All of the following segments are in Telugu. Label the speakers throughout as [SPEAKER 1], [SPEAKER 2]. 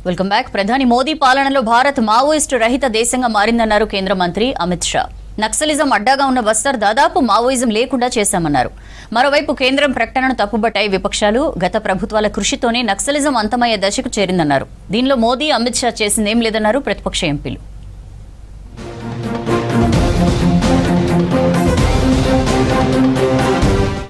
[SPEAKER 1] Welcome back. ప్రధాని మోదీ పాలనలో భారత్ మావోయిస్టు రహిత దేశంగా మారిందన్నారు కేంద్ర మంత్రి అమిత్ షా. నక్సలిజం అడ్డాగా ఉన్న బస్తర్ దాదాపు మావోయిజం లేకుండా చేశామన్నారు. మరోవైపు కేంద్రం ప్రకటనను తప్పుబట్టాయి విపక్షాలు. గత ప్రభుత్వాల కృషితోనే నక్సలిజం అంతమయ్యే దశకు చేరిందన్నారు. దీనిలో మోదీ అమిత్ షా చేసిందేం లేదన్నారు ప్రతిపక్ష ఎంపీలు.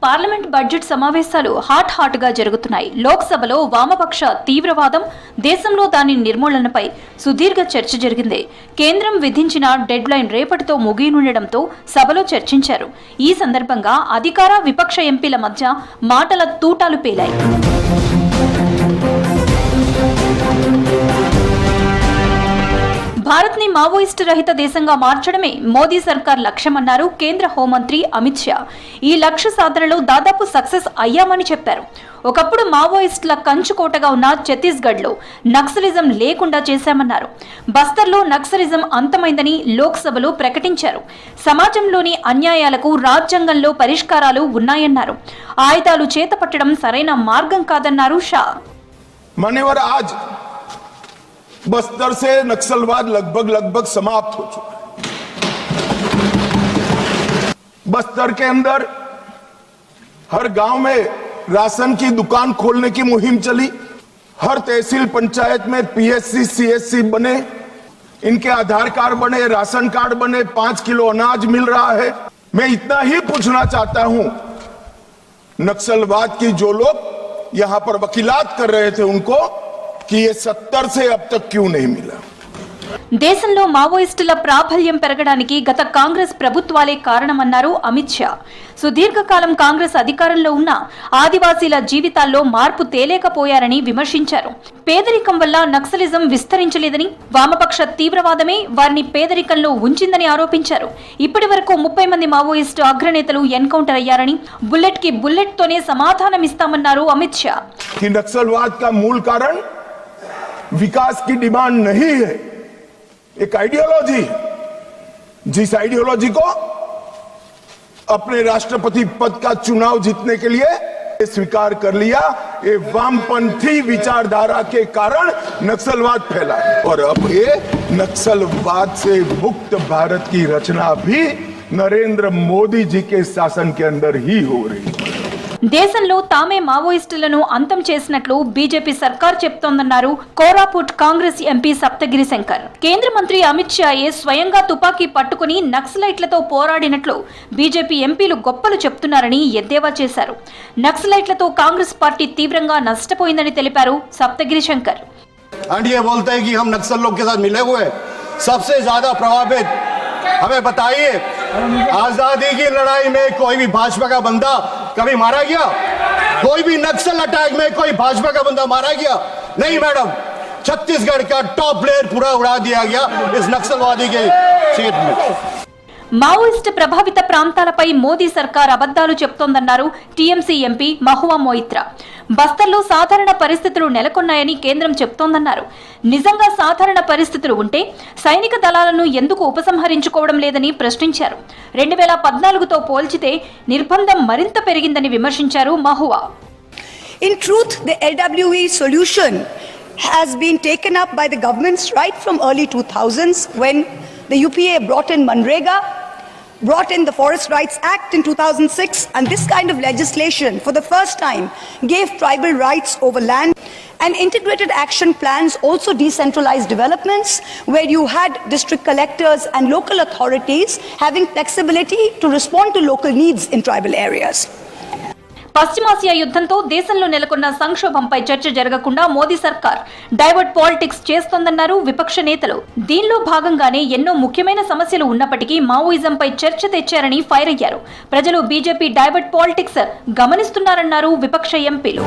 [SPEAKER 2] పార్లమెంట్ బడ్జెట్ సమావేశాలు హాట్ గా జరుగుతున్నాయి. లోక్సభలో వామపక్ష తీవ్రవాదం, దేశంలో దాని నిర్మూలనపై సుదీర్ఘ చర్చ జరిగింది. కేంద్రం విధించిన డెడ్ లైన్ రేపటితో ముగియనుండటంతో సభలో చర్చించారు. ఈ సందర్భంగా అధికార విపక్ష ఎంపీల మధ్య మాటల తూటాలు పేలాయి. భారత్ ని మావోయిస్టు రహిత దేశంగా మార్చడమే మోదీ సర్కార్ లక్ష్యమన్నారు కేంద్ర హోంమంత్రి అమిత్ షా. ఈ లక్ష్య సాధనలో దాదాపు సక్సెస్ అయ్యామని చెప్పారు. ఒకప్పుడు మావోయిస్టుల కంచుకోటగా ఉన్న ఛత్తీస్గఢ్లో నక్సలిజం లేకుండా చేశామన్నారు. బస్తర్లో నక్సలిజం అంతమైందని లోక్సభలో ప్రకటించారు. సమాజంలోని అన్యాయాలకు రాజ్యాంగంలో పరిష్కారాలు ఉన్నాయన్నారు. ఆయుధాలు చేతపట్టడం సరైన మార్గం కాదన్నారు షా.
[SPEAKER 3] बस्तर से नक्सलवाद लगभग समाप्त हो चुका है। बस्तर के अंदर हर गांव में राशन की दुकान खोलने की मुहिम चली। हर तहसील पंचायत में पीएससी सीएससी बने, इनके आधार कार्ड बने, राशन कार्ड बने, 5 किलो अनाज मिल रहा है। मैं इतना ही पूछना चाहता हूं, नक्सलवाद की जो लोग यहां पर वकीलात कर रहे थे उनको कि ये 70 से अब तक क्यों नहीं मिला?
[SPEAKER 2] దేశంలో మావోయిస్టుల ప్రాబల్యం పెరగడానికి గత కాంగ్రెస్ ప్రభుత్వాలే కారణమన్నారు అమిత్ షా. సుదీర్ఘకాలం కాంగ్రెస్ అధికారంలో ఉన్న ఆదివాసీల జీవితాల్లో మార్పు తేలేకపోయారని విమర్శించారు. పేదరికం వల్ల నక్సలిజం విస్తరించలేదని, వామపక్ష తీవ్రవాదమే వారిని పేదరికంలో ఉంచిందని ఆరోపించారు. ఇప్పటి వరకు 30 మంది మావోయిస్టు అగ్రనేతలు ఎన్కౌంటర్ అయ్యారని, బుల్లెట్ కి బుల్లెట్ తోనే సమాధానమిస్తామన్నారు అమిత్ షా.
[SPEAKER 3] నక్సల్వాద్ का मूल कारण विकास की डिमांड नहीं है, एक आइडियोलॉजी, जिस आइडियोलॉजी को अपने राष्ट्रपति पद का चुनाव जीतने के लिए स्वीकार कर लिया, ये वामपंथी विचारधारा के कारण नक्सलवाद फैला और अब ये नक्सलवाद से मुक्त भारत की रचना भी नरेंद्र मोदी जी के शासन के अंदर ही हो रही है.
[SPEAKER 2] దేశంలో తామే మావోయిస్టులను అంతం చేసినట్లు బీజేపీ సర్కార్ చెప్తోందన్నారు కోరాపుట్ కాంగ్రెస్ ఎంపీ సప్తగిరి శంకర్. కేంద్ర మంత్రి అమిత్ షాయే స్వయంగా తుపాకీ పట్టుకుని నక్సలైట్లతో పోరాడినట్లు బీజేపీ ఎంపీలు గొప్పలు చెప్తున్నారని ఎద్దేవా చేశారు. నక్సలైట్లతో కాంగ్రెస్ పార్టీ తీవ్రంగా నష్టపోయిందని తెలిపారు సప్తగిరి శంకర్.
[SPEAKER 4] हमें बताइए, आजादी की लड़ाई में कोई भी भाजपा का बंदा कभी मारा गया? कोई भी नक्सल अटैक में कोई भाजपा का बंदा मारा गया? नहीं मैडम, छत्तीसगढ़ का टॉप प्लेयर पूरा उड़ा दिया गया इस नक्सलवादी के सीट में.
[SPEAKER 2] మావోయిస్టు ప్రభావిత ప్రాంతాలపై మోదీ సర్కార్ అబద్దాలు చెప్తోందన్నారు టీఎంసీ ఎంపీ మహువా మొయిత్రా. బస్తర్లో సాధారణ పరిస్థితులు నెలకొన్నాయని కేంద్రం చెప్తోందన్నారు. నిజంగా సాధారణ పరిస్థితులు ఉంటే సైనిక దళాలను ఎందుకు ఉపసంహరించుకోవడం లేదని ప్రశ్నించారు. 2014తో పోల్చితే నిర్బంధం మరింత పెరిగిందని విమర్శించారు Mahua.
[SPEAKER 5] In truth, the LWE solution has been taken up by the governments right from early 2000s when the UPA brought in Manrega, brought in the Forest Rights Act in 2006, and this kind of legislation for the first time gave tribal rights over land. And integrated action plans also decentralized developments where you had district collectors and local authorities having flexibility to respond to local needs in tribal areas.
[SPEAKER 2] పశ్చిమాసియా యుద్ధంతో దేశంలో నెలకొన్న సంక్షోభంపై చర్చ జరగకుండా మోదీ సర్కార్ డైవర్ట్ పాలిటిక్స్ చేస్తోందన్నారు విపక్ష నేతలు. దీనిలో భాగంగానే ఎన్నో ముఖ్యమైన సమస్యలు ఉన్నప్పటికీ మావోయిజంపై చర్చ తెచ్చారని ఫైర్ అయ్యారు. ప్రజలు బీజేపీ డైవర్ట్ పాలిటిక్స్ గమనిస్తున్నారన్నారు విపక్ష ఎంపీలు.